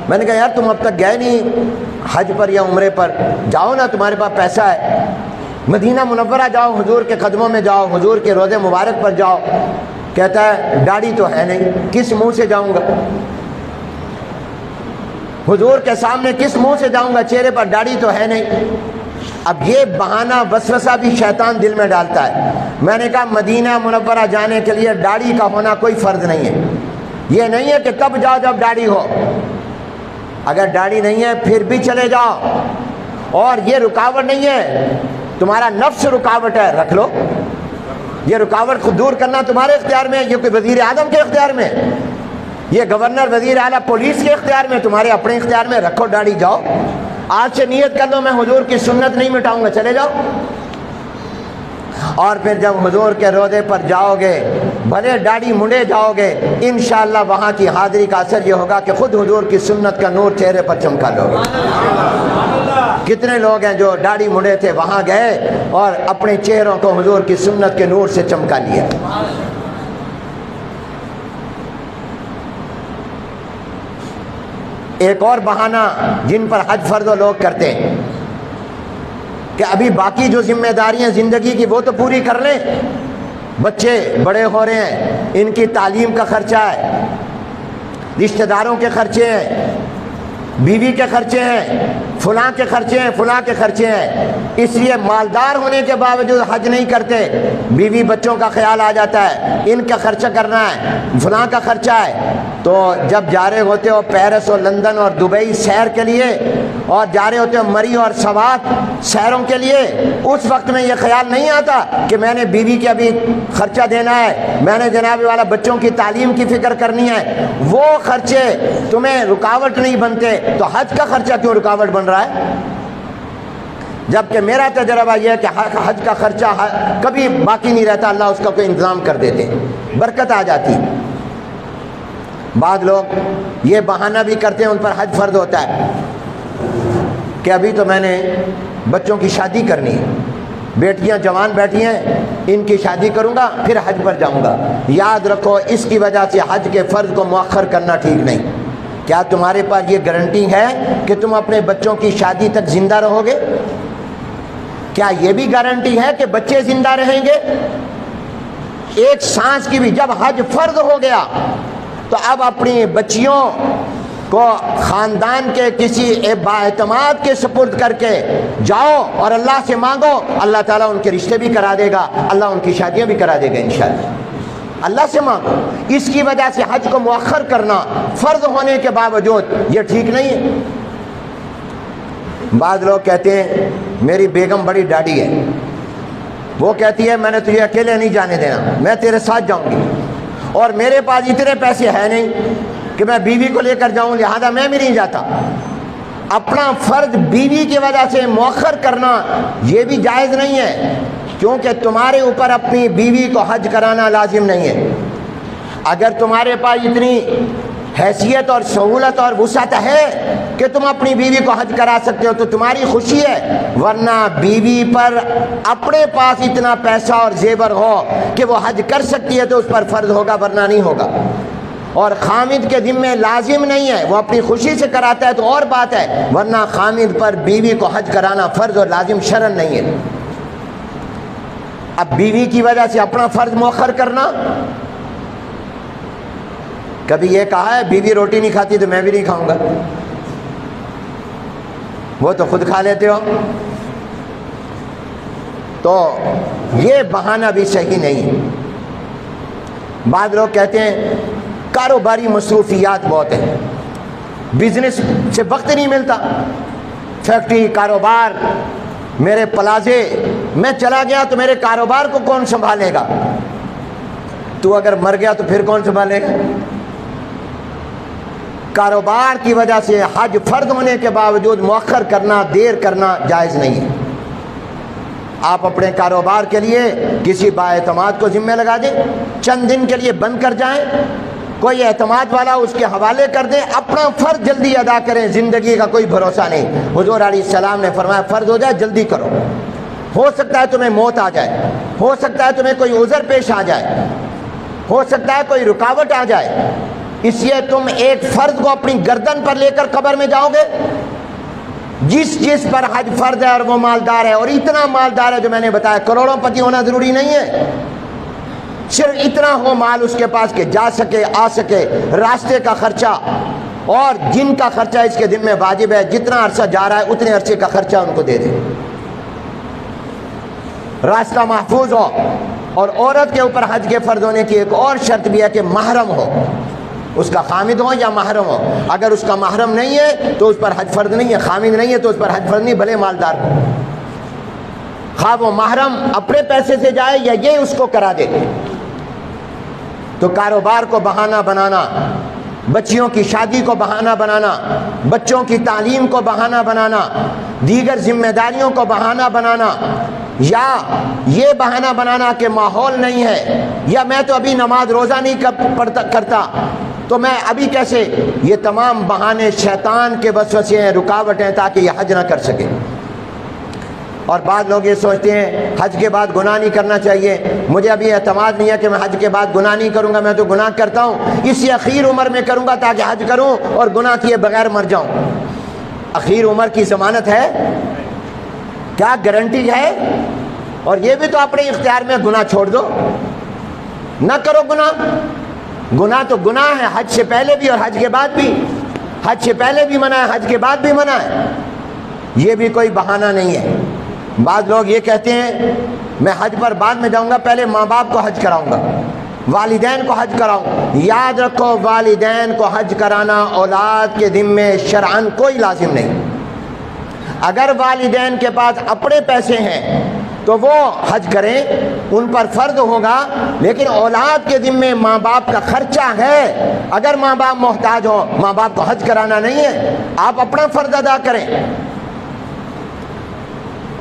میں نے کہا یار تم اب تک گئے نہیں حج پر یا عمرے پر، جاؤ نا، تمہارے پاس پیسہ ہے، مدینہ منورہ جاؤ، حضور کے قدموں میں جاؤ، حضور کے روضے مبارک پر جاؤ۔ کہتا ہے داڑھی تو ہے نہیں، کس منہ سے جاؤں گا، حضور کے سامنے کس منہ سے جاؤں گا، چہرے پر داڑھی تو ہے نہیں۔ اب یہ بہانہ وسوسہ بھی شیطان دل میں ڈالتا ہے۔ میں نے کہا مدینہ منورہ جانے کے لیے داڑھی کا ہونا کوئی فرض نہیں ہے، یہ نہیں ہے کہ تب جاؤ جب داڑھی ہو، اگر داڑھی نہیں ہے پھر بھی چلے جاؤ، اور یہ رکاوٹ نہیں ہے، تمہارا نفس رکاوٹ ہے، رکھ لو۔ یہ رکاوٹ کو دور کرنا تمہارے اختیار میں ہے، یہ کوئی وزیر اعظم کے اختیار میں، یہ گورنر، وزیر اعلیٰ، پولیس کے اختیار میں، تمہارے اپنے اختیار میں۔ رکھو داڑھی، جاؤ آج سے نیت کر لو میں حضور کی سنت نہیں مٹاؤں گا، چلے جاؤ۔ اور پھر جب حضور کے روضے پر جاؤ گے، بھلے داڑھی منڈے جاؤ گے، انشاءاللہ وہاں کی حاضری کا اثر یہ ہوگا کہ خود حضور کی سنت کا نور چہرے پر چمکا لو گے۔ کتنے لوگ ہیں جو داڑھی منڈے تھے، وہاں گئے اور اپنے چہروں کو حضور کی سنت کے نور سے چمکا لیا۔ ایک اور بہانہ جن پر حج فرض لوگ کرتے ہیں کہ ابھی باقی جو ذمہ داریاں زندگی کی وہ تو پوری کر لیں، بچے بڑے ہو رہے ہیں، ان کی تعلیم کا خرچہ ہے، رشتہ داروں کے خرچے ہیں، بیوی کے خرچے ہیں، فلاں کے خرچے ہیں، فلاں کے خرچے ہیں، اس لیے مالدار ہونے کے باوجود حج نہیں کرتے۔ بیوی بچوں کا خیال آ جاتا ہے، ان کا خرچہ کرنا ہے، فلاں کا خرچہ ہے۔ تو جب جا رہے ہوتے ہو پیرس اور لندن اور دبئی سیر کے لیے، اور جا رہے ہوتے ہو مری اور سوات سیروں کے لیے، اس وقت میں یہ خیال نہیں آتا کہ میں نے بیوی کے ابھی خرچہ دینا ہے، میں نے جناب والا بچوں کی تعلیم کی فکر کرنی ہے۔ وہ خرچے تمہیں رکاوٹ نہیں بنتے تو حج کا خرچہ کیوں رکاوٹ بن رہا ہے؟ جبکہ میرا تجربہ یہ ہے کہ حج کا خرچہ کبھی باقی نہیں رہتا، اللہ اس کا کوئی انتظام کر دیتے، برکت آ جاتی۔ بعض لوگ یہ بہانہ بھی کرتے ہیں، ان پر حج فرض ہوتا ہے کہ ابھی تو میں نے بچوں کی شادی کرنی ہے، بیٹیاں جوان بیٹھی ہیں، ان کی شادی کروں گا پھر حج پر جاؤں گا۔ یاد رکھو اس کی وجہ سے حج کے فرض کو مؤخر کرنا ٹھیک نہیں۔ کیا تمہارے پاس یہ گارنٹی ہے کہ تم اپنے بچوں کی شادی تک زندہ رہو گے؟ کیا یہ بھی گارنٹی ہے کہ بچے زندہ رہیں گے؟ ایک سانس کی بھی، جب حج فرض ہو گیا تو اب اپنی بچیوں کو خاندان کے کسی بااعتماد کے سپرد کر کے جاؤ اور اللہ سے مانگو، اللہ تعالیٰ ان کے رشتے بھی کرا دے گا، اللہ ان کی شادیاں بھی کرا دے گا انشاءاللہ۔ اللہ سے مانگو۔ اس کی وجہ سے حج کو مؤخر کرنا فرض ہونے کے باوجود یہ ٹھیک نہیں ہے۔ بعض لوگ کہتے ہیں میری بیگم بڑی ڈاڈی ہے، وہ کہتی ہے میں نے تجھے اکیلے نہیں جانے دینا، میں تیرے ساتھ جاؤں گی، اور میرے پاس اتنے پیسے ہیں نہیں کہ میں بیوی کو لے کر جاؤں، لہذا میں بھی نہیں جاتا۔ اپنا فرض بیوی کی وجہ سے مؤخر کرنا یہ بھی جائز نہیں ہے، کیونکہ تمہارے اوپر اپنی بیوی کو حج کرانا لازم نہیں ہے۔ اگر تمہارے پاس اتنی حیثیت اور سہولت اور وسعت ہے کہ تم اپنی بیوی کو حج کرا سکتے ہو تو تمہاری خوشی ہے، ورنہ بیوی پر اپنے پاس اتنا پیسہ اور زیور ہو کہ وہ حج کر سکتی ہے تو اس پر فرض ہوگا، ورنہ نہیں ہوگا۔ اور خامد کے ذمہ لازم نہیں ہے، وہ اپنی خوشی سے کراتا ہے تو اور بات ہے، ورنہ خامد پر بیوی کو حج کرانا فرض اور لازم شرعن نہیں ہے۔ اب بیوی کی وجہ سے اپنا فرض مؤخر کرنا، کبھی یہ کہا ہے بیوی روٹی نہیں کھاتی تو میں بھی نہیں کھاؤں گا، وہ تو خود کھا لیتے ہو، تو یہ بہانہ بھی صحیح نہیں۔ بعض لوگ کہتے ہیں کاروباری مصروفیات بہت ہیں، بزنس سے وقت نہیں ملتا، فیکٹری، کاروبار، میرے پلازے، میں چلا گیا تو میرے کاروبار کو کون سنبھالے گا؟ تو اگر مر گیا تو پھر کون سنبھالے گا؟ کاروبار کی وجہ سے حج فرض ہونے کے باوجود مؤخر کرنا، دیر کرنا جائز نہیں ہے۔ آپ اپنے کاروبار کے لیے کسی بااعتماد کو ذمہ لگا دیں، چند دن کے لیے بند کر جائیں، کوئی اعتماد والا اس کے حوالے کر دیں، اپنا فرض جلدی ادا کریں، زندگی کا کوئی بھروسہ نہیں۔ حضور علیہ السلام نے فرمایا فرض ہو جائے جلدی کرو، ہو سکتا ہے تمہیں موت آ جائے، ہو سکتا ہے تمہیں کوئی عذر پیش آ جائے، ہو سکتا ہے کوئی رکاوٹ آ جائے، اس لیے تم ایک فرض کو اپنی گردن پر لے کر قبر میں جاؤ گے؟ جس پر حج فرض ہے اور وہ مالدار ہے، اور اتنا مالدار ہے جو میں نے بتایا، کروڑوں پتی ہونا ضروری نہیں ہے، صرف اتنا ہو مال اس کے پاس کہ جا سکے، آ سکے، راستے کا خرچہ اور جن کا خرچہ اس کے ذمہ واجب ہے، جتنا عرصہ جا رہا ہے اتنے عرصے کا خرچہ ان کو دے دے، راستہ محفوظ ہو۔ اور عورت کے اوپر حج کے فرض ہونے کی ایک اور شرط بھی ہے کہ محرم ہو، اس کا خامد ہو یا محرم ہو. اگر اس کا محرم نہیں ہے تو اس پر حج فرض نہیں ہے، خامد نہیں ہے تو اس پر حج فرض نہیں، بھلے مالدار ہو. خواہ وہ محرم اپنے پیسے سے جائے یا یہ اس کو کرا دے. تو کاروبار کو بہانہ بنانا، بچیوں کی شادی کو بہانہ بنانا، بچوں کی تعلیم کو بہانہ بنانا، دیگر ذمہ داریوں کو بہانہ بنانا، یا یہ بہانہ بنانا کہ ماحول نہیں ہے، یا میں تو ابھی نماز روزہ نہیں کرتا تو میں ابھی کیسے، یہ تمام بہانے شیطان کے وسوسے ہیں، رکاوٹیں تاکہ یہ حج نہ کر سکے. اور بعض لوگ یہ سوچتے ہیں حج کے بعد گناہ نہیں کرنا چاہیے، مجھے ابھی اعتماد نہیں ہے کہ میں حج کے بعد گناہ نہیں کروں گا، میں تو گناہ کرتا ہوں، اسی اخیر عمر میں کروں گا تاکہ حج کروں اور گناہ کیے بغیر مر جاؤں. اخیر عمر کی ضمانت ہے کیا؟ گارنٹی ہے؟ اور یہ بھی تو اپنے اختیار میں گناہ چھوڑ دو، نہ کرو گناہ. گناہ تو گناہ ہے، حج سے پہلے بھی اور حج کے بعد بھی. حج سے پہلے بھی منع ہے، حج کے بعد بھی منع ہے. یہ بھی کوئی بہانہ نہیں ہے. بعض لوگ یہ کہتے ہیں میں حج پر بعد میں جاؤں گا، پہلے ماں باپ کو حج کراؤں گا، والدین کو حج کراؤں. یاد رکھو والدین کو حج کرانا اولاد کے ذمے شرعاً کوئی لازم نہیں. اگر والدین کے پاس اپنے پیسے ہیں تو وہ حج کریں، ان پر فرض ہوگا، لیکن اولاد کے ذمے ماں باپ کا خرچہ ہے. اگر ماں باپ محتاج ہو، ماں باپ کو حج کرانا نہیں ہے، آپ اپنا فرض ادا کریں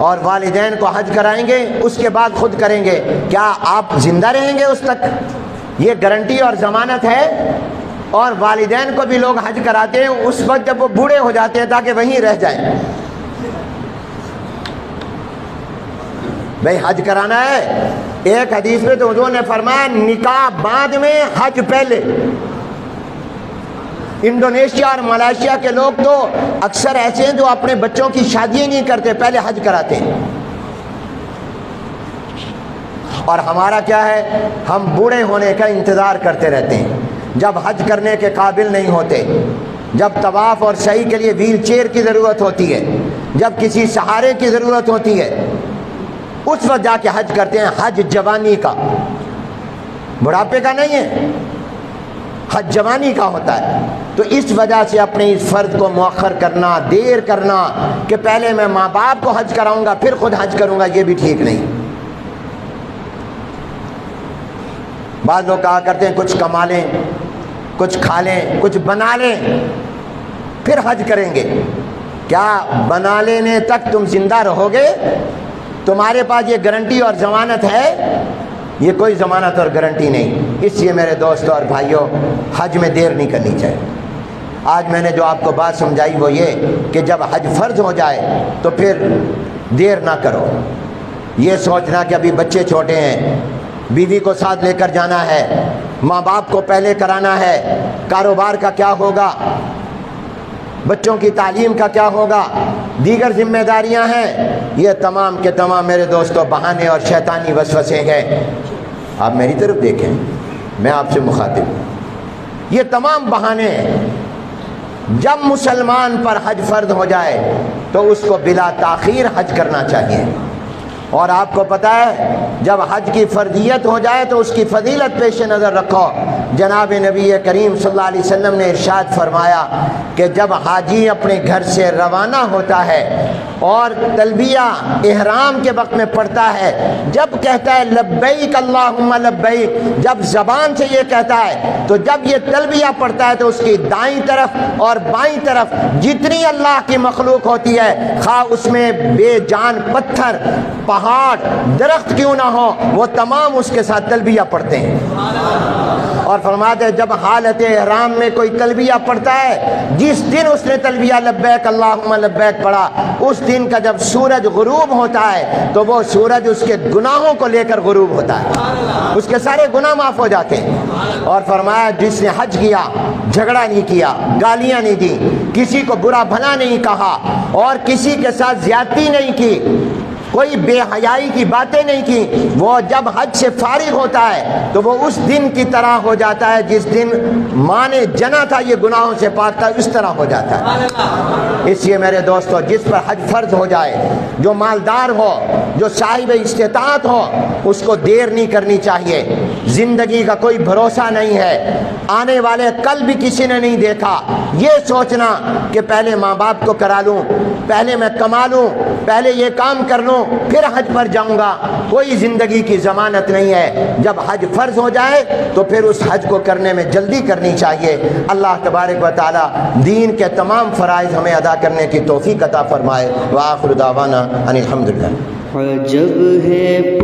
اور والدین کو حج کرائیں گے، اس کے بعد خود کریں گے. کیا آپ زندہ رہیں گے اس تک؟ یہ گارنٹی اور ضمانت ہے. اور والدین کو بھی لوگ حج کراتے ہیں اس وقت جب وہ بوڑھے ہو جاتے ہیں تاکہ وہیں رہ جائیں. بھئی حج کرانا ہے، ایک حدیث میں تو حضور نے فرمایا نکاح بعد میں حج پہلے. انڈونیشیا اور ملائیشیا کے لوگ تو اکثر ایسے ہیں جو اپنے بچوں کی شادی نہیں کرتے، پہلے حج کراتے ہیں. اور ہمارا کیا ہے، ہم بوڑھے ہونے کا انتظار کرتے رہتے ہیں. جب حج کرنے کے قابل نہیں ہوتے، جب طواف اور سعی کے لیے ویل چیئر کی ضرورت ہوتی ہے، جب کسی سہارے کی ضرورت ہوتی ہے، اس وقت جا کے حج کرتے ہیں. حج جوانی کا، بڑھاپے کا نہیں ہے، حج جوانی کا ہوتا ہے. تو اس وجہ سے اپنے اس فرض کو مؤخر کرنا، دیر کرنا کہ پہلے میں ماں باپ کو حج کراؤں گا پھر خود حج کروں گا، یہ بھی ٹھیک نہیں. بعض لوگ کہا کرتے ہیں کچھ کما لیں، کچھ کھا لیں، کچھ بنا لیں پھر حج کریں گے. کیا بنا لینے تک تم زندہ رہو گے؟ تمہارے پاس یہ گارنٹی اور ضمانت ہے؟ یہ کوئی ضمانت اور گارنٹی نہیں. اس لیے میرے دوستوں اور بھائیوں، حج میں دیر نہیں کرنی چاہیے. آج میں نے جو آپ کو بات سمجھائی وہ یہ کہ جب حج فرض ہو جائے تو پھر دیر نہ کرو. یہ سوچنا کہ ابھی بچے چھوٹے ہیں، بیوی کو ساتھ لے کر جانا ہے، ماں باپ کو پہلے کرانا ہے، کاروبار کا کیا ہوگا، بچوں کی تعلیم کا کیا ہوگا، دیگر ذمہ داریاں ہیں. یہ تمام کے تمام میرے دوستوں بہانے اور شیطانی وسوسے ہیں. آپ میری طرف دیکھیں، میں آپ سے مخاطب ہوں. یہ تمام بہانے ہیں. جب مسلمان پر حج فرض ہو جائے تو اس کو بلا تاخیر حج کرنا چاہیے. اور آپ کو پتہ ہے جب حج کی فرضیت ہو جائے تو اس کی فضیلت پیش نظر رکھو. جناب نبی کریم صلی اللہ علیہ وسلم نے ارشاد فرمایا کہ جب حاجی اپنے گھر سے روانہ ہوتا ہے اور تلبیہ احرام کے وقت میں پڑھتا ہے، جب کہتا ہے لبیک اللہم لبیک، جب زبان سے یہ کہتا ہے تو جب یہ تلبیہ پڑھتا ہے تو اس کی دائیں طرف اور بائیں طرف جتنی اللہ کی مخلوق ہوتی ہے، خواہ اس میں بے جان پتھر، پہاڑ، درخت کیوں نہ ہو، وہ تمام اس کے ساتھ تلبیہ پڑھتے ہیں. اور فرماتے ہیں جب حالت احرام میں کوئی تلبیہ پڑھتا ہے، جس دن اس نے تلبیہ لبیک اللہم لبیک پڑھا، اس دن کا جب سورج غروب ہوتا ہے تو وہ سورج اس کے گناہوں کو لے کر غروب ہوتا ہے، اس کے سارے گناہ معاف ہو جاتے ہیں. اور فرمایا جس نے حج کیا، جھگڑا نہیں کیا، گالیاں نہیں دی، کسی کو برا بھلا نہیں کہا اور کسی کے ساتھ زیادتی نہیں کی، کوئی بے حیائی کی باتیں نہیں کی، وہ جب حج سے فارغ ہوتا ہے تو وہ اس دن کی طرح ہو جاتا ہے جس دن ماں نے جنا تھا، یہ گناہوں سے پاک تھا، اس طرح ہو جاتا ہے. اس لیے میرے دوستو، جس پر حج فرض ہو جائے، جو مالدار ہو، جو صاحب استطاعت ہو، اس کو دیر نہیں کرنی چاہیے. زندگی کا کوئی بھروسہ نہیں ہے، آنے والے کل بھی کسی نے نہیں دیکھا۔ یہ سوچنا کہ پہلے ماں باپ کو کرا لوں، پہلے میں کما لوں، پہلے یہ کام کر لوں پھر حج پر جاؤں گا، کوئی زندگی کی ضمانت نہیں ہے۔ جب حج فرض ہو جائے تو پھر اس حج کو کرنے میں جلدی کرنی چاہیے۔ اللہ تبارک و تعالی دین کے تمام فرائض ہمیں ادا کرنے کی توفیق عطا فرمائے۔ وآخر دعوانا ان الحمدللہ۔ عجب ہے